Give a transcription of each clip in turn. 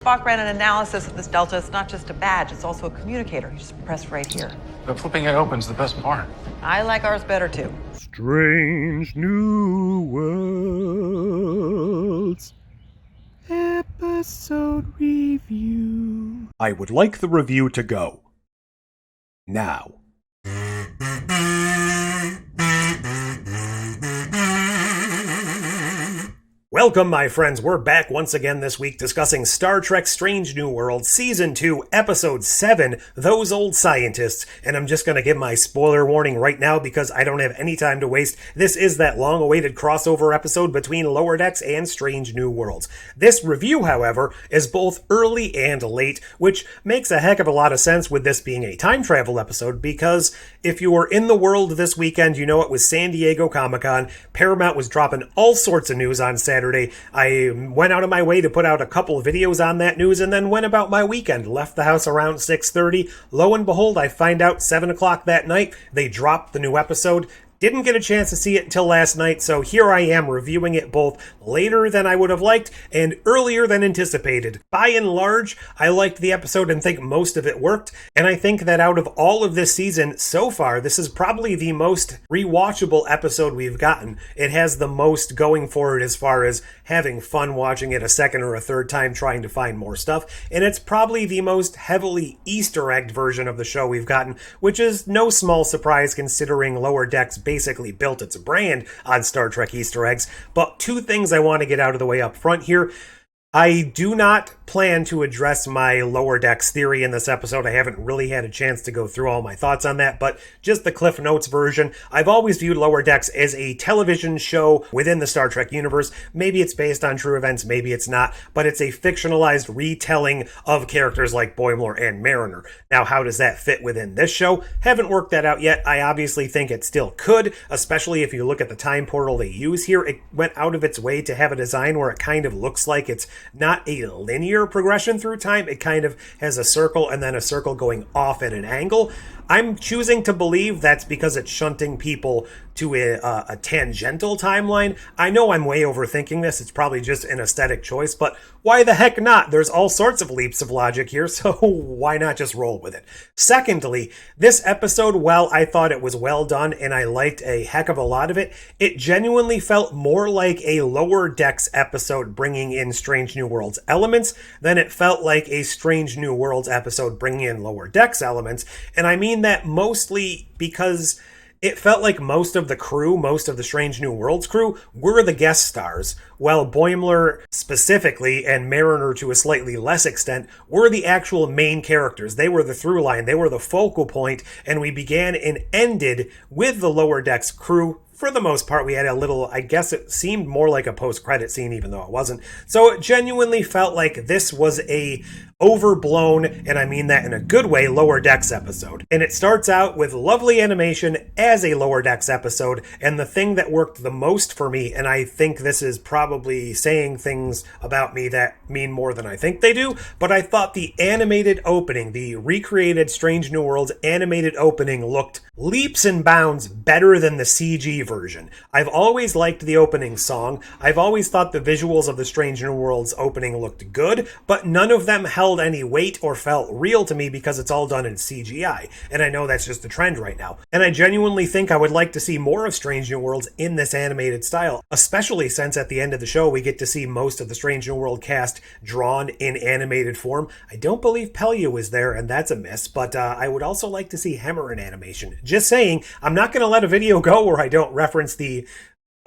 Spock ran an analysis of this delta. It's not just a badge, it's also a communicator. You just press right here. But flipping it open's the best part. I like ours better, too. Strange New Worlds Episode Review. I would like the review to go now. Welcome, my friends. We're back once again this week discussing Star Trek Strange New Worlds Season 2, Episode 7, Those Old Scientists. And I'm just going to give my spoiler warning right now because I don't have any time to waste. This is that long-awaited crossover episode between Lower Decks and Strange New Worlds. This review, however, is both early and late, which makes a heck of a lot of sense with this being a time travel episode because if you were in the world this weekend, you know it was San Diego Comic-Con. Paramount was dropping all sorts of news on Saturday. I went out of my way to put out a couple of videos on that news and then went about my weekend. Left the house around 6:30. Lo and behold, I find out 7 o'clock that night they dropped the new episode. Didn't get a chance to see it until last night, so here I am reviewing it both later than I would have liked and earlier than anticipated. By and large, I liked the episode and think most of it worked, and I think that out of all of this season so far, this is probably the most rewatchable episode we've gotten. It has the most going for it as far as having fun watching it a second or a third time trying to find more stuff, and it's probably the most heavily Easter egged version of the show we've gotten, which is no small surprise considering Lower Decks basically built its brand on Star Trek Easter eggs. But two things I want to get out of the way up front here. I do not plan to address my Lower Decks theory in this episode. I haven't really had a chance to go through all my thoughts on that, but just the Cliff Notes version. I've always viewed Lower Decks as a television show within the Star Trek universe. Maybe it's based on true events, maybe it's not, but it's a fictionalized retelling of characters like Boimler and Mariner. Now, how does that fit within this show? Haven't worked that out yet. I obviously think it still could, especially if you look at the time portal they use here. It went out of its way to have a design where it kind of looks like it's not a linear progression through time. It kind of has a circle and then a circle going off at an angle. I'm choosing to believe that's because it's shunting people to a tangential timeline. I know I'm way overthinking this. It's probably just an aesthetic choice, but why the heck not? There's all sorts of leaps of logic here, so why not just roll with it? Secondly, this episode, while I thought it was well done and I liked a heck of a lot of it, it genuinely felt more like a Lower Decks episode bringing in Strange New Worlds elements than it felt like a Strange New Worlds episode bringing in Lower Decks elements. And I mean that mostly because it felt like most of the crew, most of the Strange New Worlds crew, were the guest stars, while Boimler specifically, and Mariner to a slightly less extent, were the actual main characters. They were the through line, they were the focal point, and we began and ended with the Lower Decks crew. For the most part, we had a little, I guess it seemed more like a post-credit scene, even though it wasn't. So it genuinely felt like this was a overblown, and I mean that in a good way, Lower Decks episode. And it starts out with lovely animation as a Lower Decks episode, and the thing that worked the most for me, and I think this is probably saying things about me that mean more than I think they do, but I thought the animated opening, the recreated Strange New Worlds animated opening looked leaps and bounds better than the CG version. I've always liked the opening song. I've always thought the visuals of the Strange New Worlds opening looked good, but none of them held any weight or felt real to me because it's all done in CGI. And I know that's just the trend right now. And I genuinely think I would like to see more of Strange New Worlds in this animated style, especially since at the end of the show we get to see most of the Strange New World cast drawn in animated form. I don't believe Pellew is there, and that's a miss, but I would also like to see Hemmer in animation. Just saying, I'm not going to let a video go where I don't reference the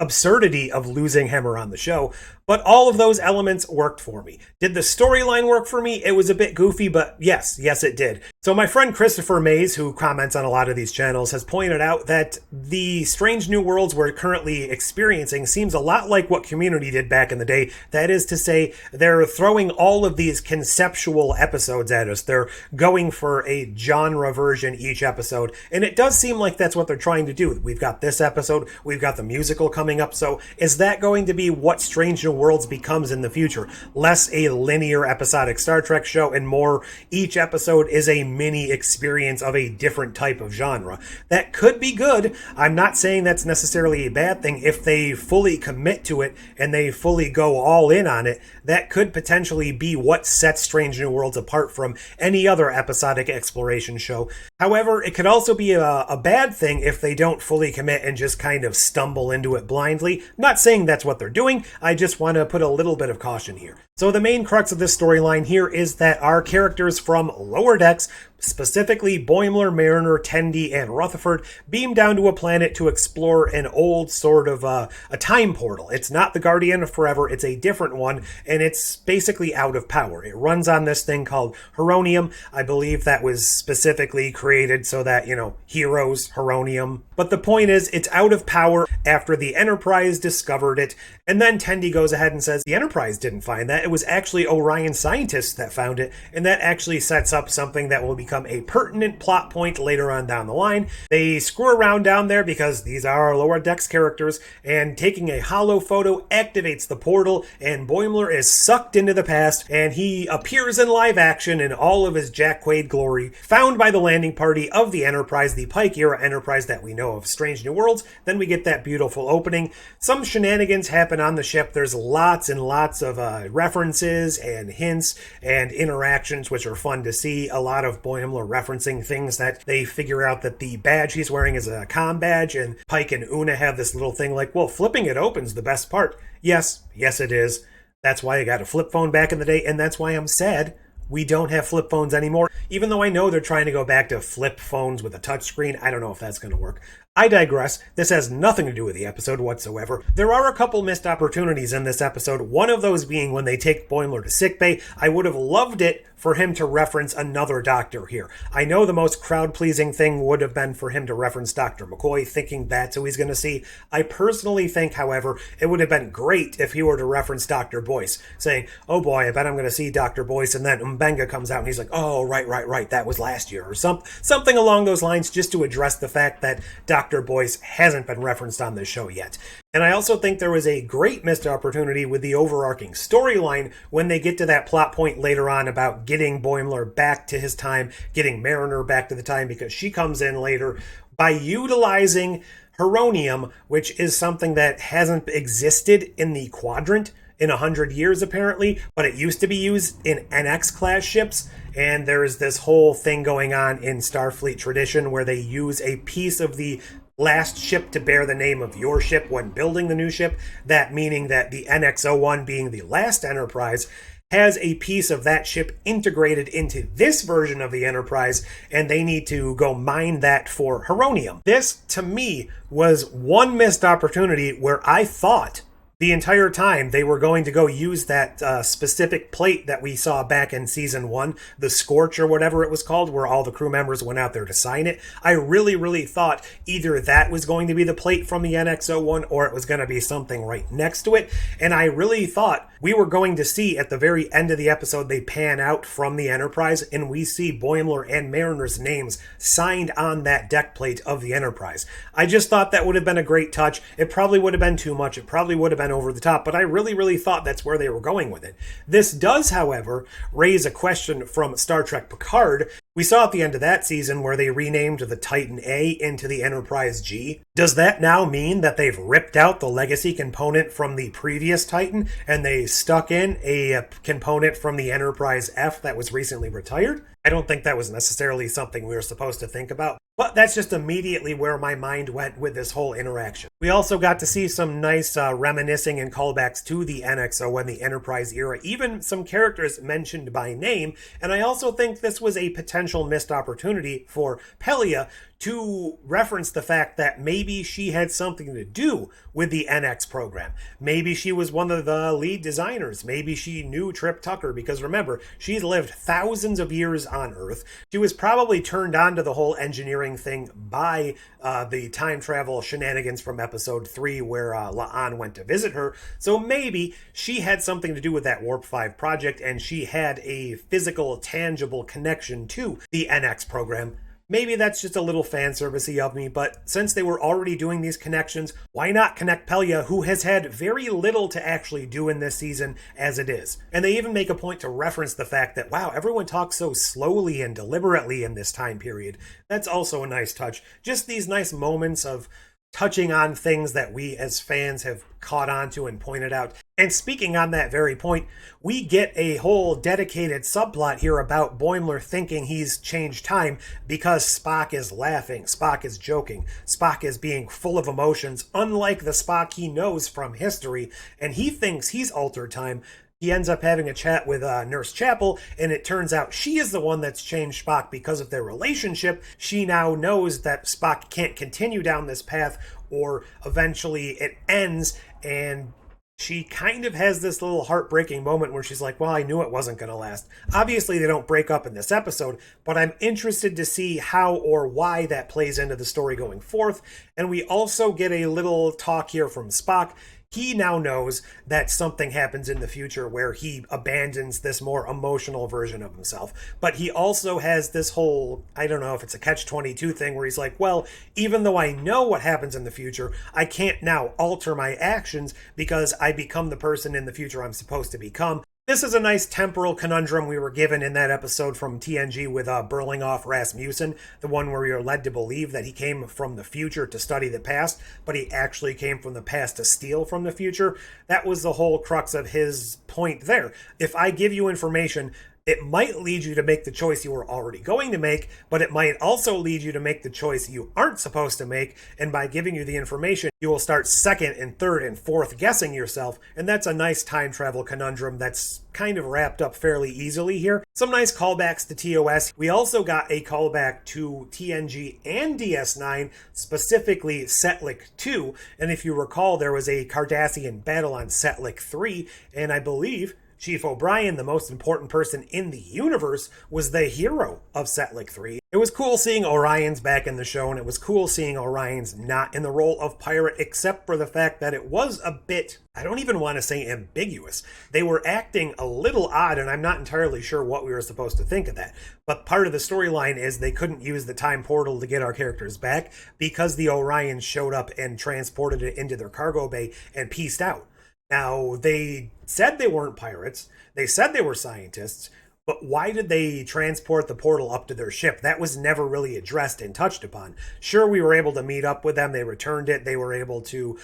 absurdity of losing Hemmer on the show, but all of those elements worked for me. Did the storyline work for me? It was a bit goofy, but yes, it did. So my friend Christopher Mays, who comments on a lot of these channels, has pointed out that the Strange New Worlds we're currently experiencing seems a lot like what Community did back in the day. That is to say, they're throwing all of these conceptual episodes at us. They're going for a genre version each episode, and it does seem like that's what they're trying to do. We've got this episode, we've got the musical coming coming up. So is that going to be what Strange New Worlds becomes in the future? Less a linear episodic Star Trek show and more each episode is a mini experience of a different type of genre. That could be good. I'm not saying that's necessarily a bad thing. If they fully commit to it and they fully go all in on it, that could potentially be what sets Strange New Worlds apart from any other episodic exploration show. However, it could also be a bad thing if they don't fully commit and just kind of stumble into it blindly. Not saying that's what they're doing, I just want to put a little bit of caution here. So the main crux of this storyline here is that our characters from Lower Decks, specifically Boimler, Mariner, Tendi, and Rutherford, beam down to a planet to explore an old sort of a time portal. It's not the Guardian of Forever, it's a different one, and it's basically out of power. It runs on this thing called Heronium. I believe that was specifically created so that, heroes, Heronium. But the point is, it's out of power after the Enterprise discovered it, and then Tendi goes ahead and says the Enterprise didn't find that. It was actually Orion scientists that found it, and that actually sets up something that will become a pertinent plot point later on down the line. They screw around down there because these are our Lower Decks characters, and taking a hollow photo activates the portal, and Boimler is sucked into the past, and he appears in live action in all of his Jack Quaid glory, found by the landing party of the Enterprise, the Pike-era Enterprise that we know of Strange New Worlds. Then we get that beautiful opening. Some shenanigans happen on the ship. There's lots and lots of references and hints and interactions, which are fun to see. A lot of Boimler referencing things that they figure out that the badge he's wearing is a comm badge, and Pike and Una have this little thing like, well, flipping it open's the best part. Yes it is. That's why I got a flip phone back in the day, and that's why I'm sad we don't have flip phones anymore. Even though I know they're trying to go back to flip phones with a touchscreen, I don't know if that's going to work. I digress. This has nothing to do with the episode whatsoever. There are a couple missed opportunities in this episode, one of those being when they take Boimler to sickbay. I would have loved it for him to reference another doctor here. I know the most crowd-pleasing thing would have been for him to reference Dr. McCoy, thinking that's who he's going to see. I personally think, however, it would have been great if he were to reference Dr. Boyce, saying, oh boy, I bet I'm going to see Dr. Boyce, and then Mbenga comes out and he's like, oh, right, that was last year, or something along those lines, just to address the fact that Dr. Boyce hasn't been referenced on this show yet. And I also think there was a great missed opportunity with the overarching storyline when they get to that plot point later on about getting Boimler back to his time, getting Mariner back to the time, because she comes in later by utilizing Heronium, which is something that hasn't existed in the quadrant in 100 years apparently, but it used to be used in NX class ships, and there is this whole thing going on in Starfleet tradition where they use a piece of the last ship to bear the name of your ship when building the new ship, that meaning that the NX-01 being the last Enterprise has a piece of that ship integrated into this version of the Enterprise, and they need to go mine that for Heronium. This, to me, was one missed opportunity where I thought the entire time they were going to go use that specific plate that we saw back in season 1, the Scorch or whatever it was called, where all the crew members went out there to sign it. I really thought either that was going to be the plate from the NX-01 or it was going to be something right next to it. And I really thought we were going to see at the very end of the episode they pan out from the Enterprise and we see Boimler and Mariner's names signed on that deck plate of the Enterprise. I just thought that would have been a great touch. It probably would have been too much. It probably would have been over the top, but I really thought that's where they were going with it. This does, however, raise a question from Star Trek Picard. We saw at the end of that season where they renamed the Titan A into the Enterprise G. Does that now mean that they've ripped out the legacy component from the previous Titan and they stuck in a component from the Enterprise F that was recently retired? I don't think that was necessarily something we were supposed to think about, but that's just immediately where my mind went with this whole interaction. We also got to see some nice reminiscing and callbacks to the NX-01 and the Enterprise era, even some characters mentioned by name, and I also think this was a potential missed opportunity for Pelia to reference the fact that maybe she had something to do with the NX program. Maybe she was one of the lead designers. Maybe she knew Trip Tucker, because remember, she's lived thousands of years on Earth. She was probably turned on to the whole engineering thing by the time travel shenanigans from episode 3 where La'an went to visit her. So maybe she had something to do with that Warp 5 project and she had a physical, tangible connection to the NX program. Maybe that's just a little fan servicey of me, but since they were already doing these connections, why not connect Pelia, who has had very little to actually do in this season as it is? And they even make a point to reference the fact that, wow, everyone talks so slowly and deliberately in this time period. That's also a nice touch. Just these nice moments of touching on things that we as fans have caught on to and pointed out. And speaking on that very point, we get a whole dedicated subplot here about Boimler thinking he's changed time because Spock is laughing, Spock is joking, Spock is being full of emotions, unlike the Spock he knows from history, and he thinks he's altered time. He ends up having a chat with Nurse Chapel, and it turns out she is the one that's changed Spock because of their relationship. She now knows that Spock can't continue down this path, or eventually it ends, and she kind of has this little heartbreaking moment where she's like, well, I knew it wasn't going to last. Obviously, they don't break up in this episode, but I'm interested to see how or why that plays into the story going forth. And we also get a little talk here from Spock. He now knows that something happens in the future where he abandons this more emotional version of himself. But he also has this whole, I don't know if it's a catch-22 thing where he's like, well, even though I know what happens in the future, I can't now alter my actions because I become the person in the future I'm supposed to become. This is a nice temporal conundrum we were given in that episode from TNG with Berlingoff Rasmussen, the one where you're led to believe that he came from the future to study the past, but he actually came from the past to steal from the future. That was the whole crux of his point there. If I give you information, it might lead you to make the choice you were already going to make, but it might also lead you to make the choice you aren't supposed to make, and by giving you the information, you will start second and third and fourth guessing yourself, and that's a nice time travel conundrum that's kind of wrapped up fairly easily here. Some nice callbacks to TOS. We also got a callback to TNG and DS9, specifically Setlik 2, and if you recall, there was a Cardassian battle on Setlik 3, and I believe Chief O'Brien, the most important person in the universe, was the hero of Setlik 3. It was cool seeing Orion's back in the show, and it was cool seeing Orion's not in the role of pirate, except for the fact that it was a bit, I don't even want to say ambiguous. They were acting a little odd, and I'm not entirely sure what we were supposed to think of that. But part of the storyline is they couldn't use the time portal to get our characters back because the Orions showed up and transported it into their cargo bay and pieced out. Now, they said they weren't pirates, they said they were scientists, but why did they transport the portal up to their ship? That was never really addressed and touched upon. Sure, we were able to meet up with them, they returned it, they were able to,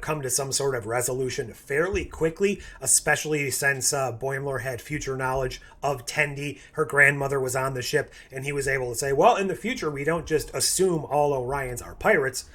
come to some sort of resolution fairly quickly, especially since Boimler had future knowledge of Tendi. Her grandmother was on the ship, and he was able to say, well, in the future, we don't just assume all Orions are pirates.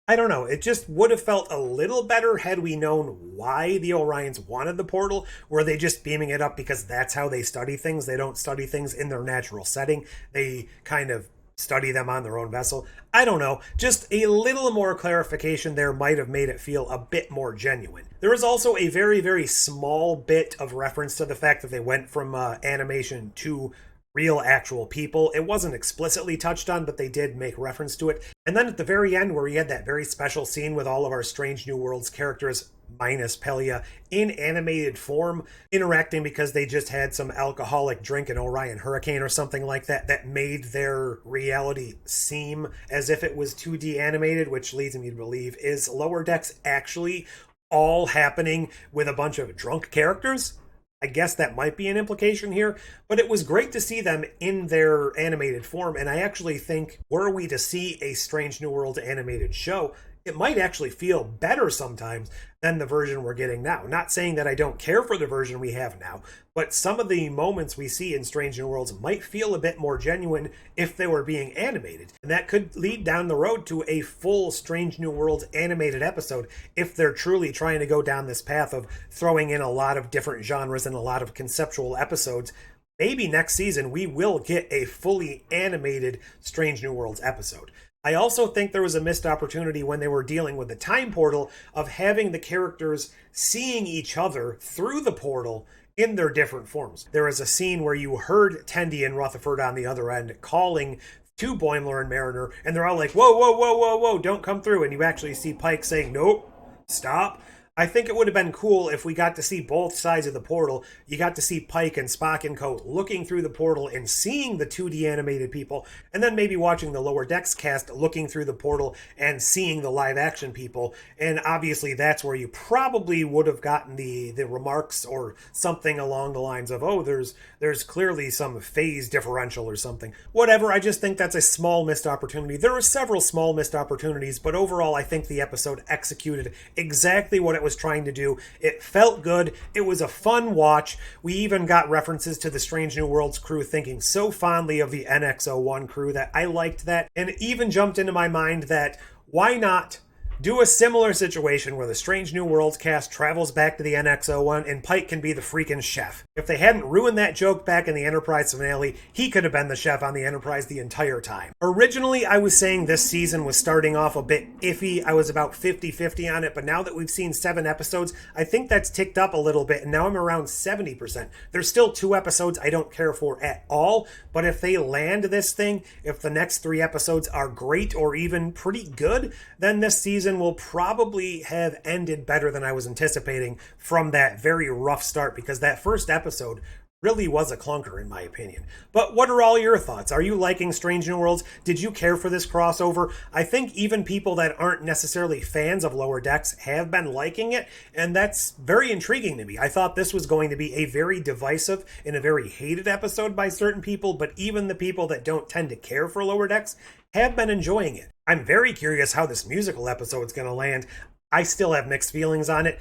I don't know, it just would have felt a little better had we known why the Orions wanted the portal. Were they just beaming it up because that's how they study things? They don't study things in their natural setting. They kind of study them on their own vessel. I don't know, just a little more clarification there might have made it feel a bit more genuine. There is also a very, very small bit of reference to the fact that they went from animation to real actual people. It wasn't explicitly touched on, but they did make reference to it. And then at the very end, where we had that very special scene with all of our Strange New Worlds characters, minus Pelia, in animated form, interacting because they just had some alcoholic drink, an Orion Hurricane or something like that, that made their reality seem as if it was 2D animated, which leads me to believe, is Lower Decks actually all happening with a bunch of drunk characters? I guess that might be an implication here, but it was great to see them in their animated form, and I actually think, were we to see a Strange New Worlds animated show, it might actually feel better sometimes than the version we're getting now. Not saying that I don't care for the version we have now, but some of the moments we see in Strange New Worlds might feel a bit more genuine if they were being animated. And that could lead down the road to a full Strange New Worlds animated episode if they're truly trying to go down this path of throwing in a lot of different genres and a lot of conceptual episodes. Maybe next season we will get a fully animated Strange New Worlds episode. I also think there was a missed opportunity when they were dealing with the time portal of having the characters seeing each other through the portal in their different forms. There was a scene where you heard Tendi and Rutherford on the other end calling to Boimler and Mariner, and they're all like, whoa, whoa, whoa, whoa, whoa, don't come through. And you actually see Pike saying, nope, stop. I think it would have been cool if we got to see both sides of the portal. You got to see Pike and Spock and co. looking through the portal and seeing the 2D animated people, and then maybe watching the Lower Decks cast looking through the portal and seeing the live action people. And obviously that's where you probably would have gotten the remarks or something along the lines of, oh, there's clearly some phase differential or something. Whatever, I just think that's a small missed opportunity. There were several small missed opportunities, but overall I think the episode executed exactly what it was trying to do. It felt good. It was a fun watch. We even got references to the Strange New Worlds crew, thinking so fondly of the NX-01 crew that I liked that, and it even jumped into my mind that why not do a similar situation where the Strange New Worlds cast travels back to the NX-01 and Pike can be the freaking chef. If they hadn't ruined that joke back in the Enterprise finale, he could have been the chef on the Enterprise the entire time. Originally, I was saying this season was starting off a bit iffy. I was about 50-50 on it, but now that we've seen 7 episodes, I think that's ticked up a little bit, and now I'm around 70%. There's still 2 episodes I don't care for at all, but if they land this thing, if the next 3 episodes are great or even pretty good, then this season will probably have ended better than I was anticipating from that very rough start, because that first episode really was a clunker in my opinion. But what are all your thoughts? Are you liking Strange New Worlds? Did you care for this crossover? I think even people that aren't necessarily fans of Lower Decks have been liking it, and that's very intriguing to me. I thought this was going to be a very divisive and a very hated episode by certain people, but even the people that don't tend to care for Lower Decks have been enjoying it. I'm very curious how this musical episode's going to land. I still have mixed feelings on it.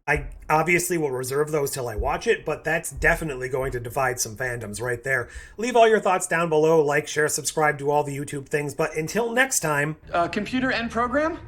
I obviously will reserve those till I watch it, but that's definitely going to divide some fandoms right there. Leave all your thoughts down below, like, share, subscribe, do all the YouTube things, but until next time... Computer end program?